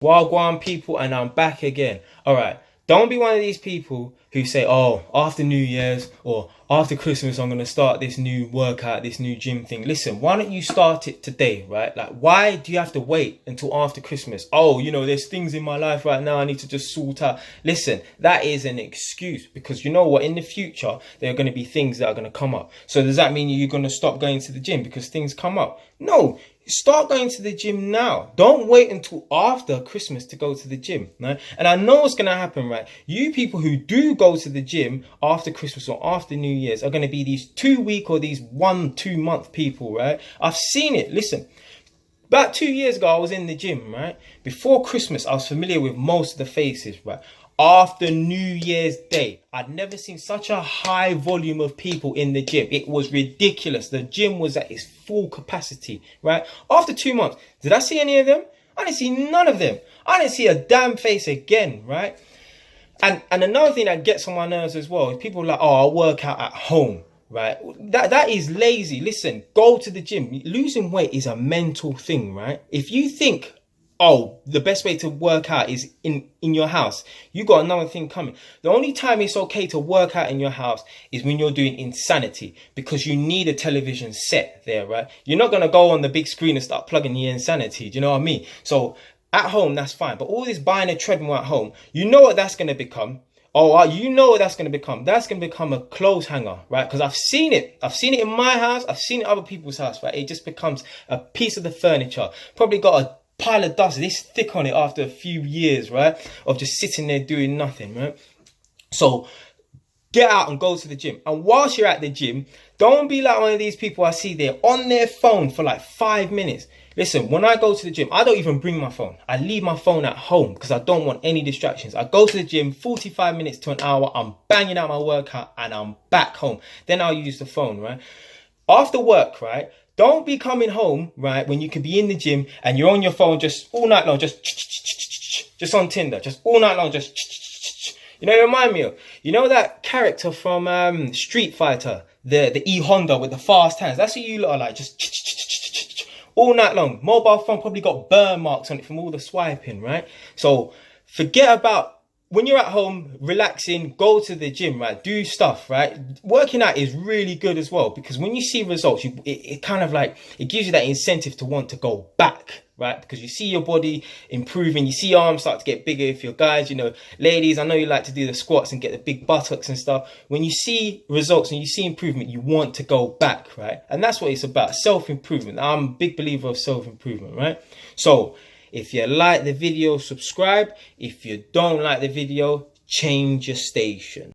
Wagwan people, and I'm back again. Alright, don't be one of these people who say, oh, after New Year's or after Christmas I'm going to start this new workout, this new gym thing. Listen, why don't you start it today, right? Like, why do you have to wait until after Christmas? Oh, you know, there's things in my life right now I need to just sort out. Listen, that is an excuse, because you know what? In the future, there are going to be things that are going to come up. So does that mean you're going to stop going to the gym because things come up? No. Start going to the gym now. Don't wait until after Christmas to go to the gym, right? And I know what's going to happen, right? You people who do go to the gym after Christmas or after New Year's are going to be these 2 week or these 1-2 month people, right? I've seen it. Listen, about 2 years ago, I was in the gym, right? Before Christmas, I was familiar with most of the faces, right? After New Year's Day, I'd never seen such a high volume of people in the gym. It was ridiculous. The gym was at its full capacity, right? After 2 months, did I see any of them? I didn't see none of them. I didn't see a damn face again, right? And another thing that gets on my nerves as well is people like, oh, I'll work out at home, right? That is lazy. Listen, go to the gym. Losing weight is a mental thing, right? If you think, oh, the best way to work out is in your house, you got another thing coming. The only time it's okay to work out in your house is when you're doing insanity, because you need a television set there, right? You're not going to go on the big screen and start plugging the insanity. Do you know what I mean? So at home, that's fine. But all this buying a treadmill at home, you know what that's going to become? Oh, you know what that's going to become? That's going to become a clothes hanger, right? Because I've seen it. I've seen it in my house. I've seen it in other people's house, right? It just becomes a piece of the furniture. Probably got a pile of dust this thick on it after a few years, right, of just sitting there doing nothing, right? So get out and go to the gym. And whilst you're at the gym, don't be like one of these people I see there on their phone for like 5 minutes. Listen, when I go to the gym, I don't even bring my phone. I leave my phone at home because I don't want any distractions. I go to the gym, 45 minutes to an hour, I'm banging out my workout and I'm back home. Then I'll use the phone, right? After work, right? Don't be coming home, right, when you could be in the gym and you're on your phone just all night long, just on Tinder, just all night long, just, you know, it remind me of, you know, that character from Street Fighter, the E-Honda with the fast hands. That's what you lot are like, just all night long. Mobile phone probably got burn marks on it from all the swiping, right? So forget about, when you're at home, relaxing, go to the gym, right? Do stuff, right? Working out is really good as well, because when you see results, it kind of like, it gives you that incentive to want to go back, right? Because you see your body improving, you see your arms start to get bigger. If you're guys, you know, ladies, I know you like to do the squats and get the big buttocks and stuff. When you see results and you see improvement, you want to go back, right? And that's what it's about, self-improvement. I'm a big believer of self-improvement, right? So if you like the video, subscribe. If you don't like the video, change your station.